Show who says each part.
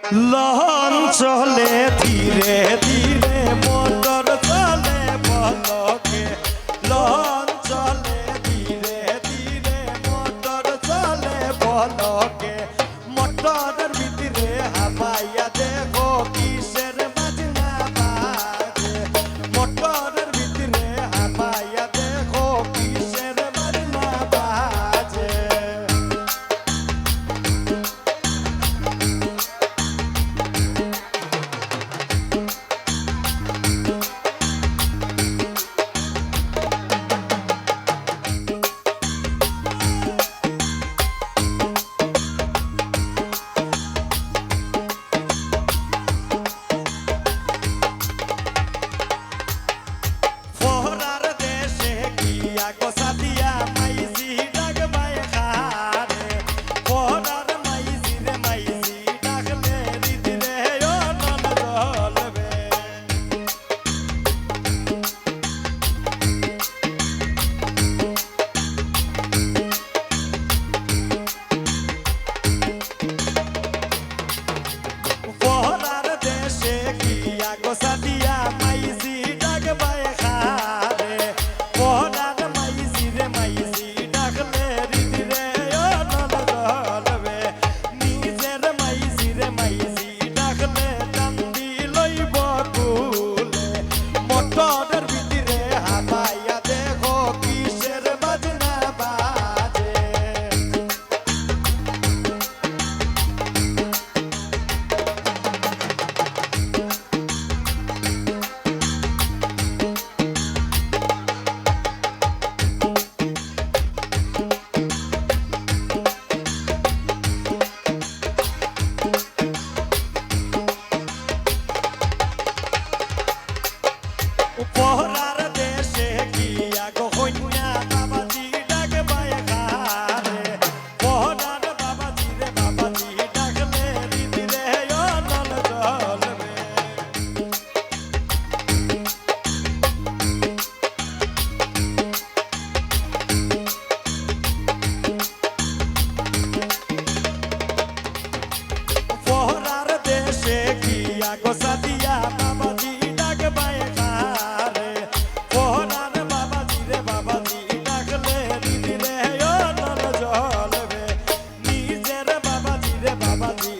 Speaker 1: লহন চলে ধীরে ধীরে মোটর চলে বলকে লহন চলে ধীরে ধীরে মোটর চলে বলকে মোটরের ভিতরে হাবাইয়া দেখো কিসের বাজনা বাজে মোটরের ভিতরে হাবাইয়া দেখো কিসের বাজনা বাজে পহরার দেশে গিয়া গো কন্যা বাবাজি ডাকবাই খারে পহরার বাবাজি রে বাবাজি ডাকলে দিদিরে অনল জ্বলবে পহরার দেশে গিয়া গো সাদিয়া বাবাজি ডাকবাই খারে পহরার বাবাজি রে বাবাজি ডাকলে দিদিরে অনল জ্বলবে নিজের বাবাজি রে বাবাজি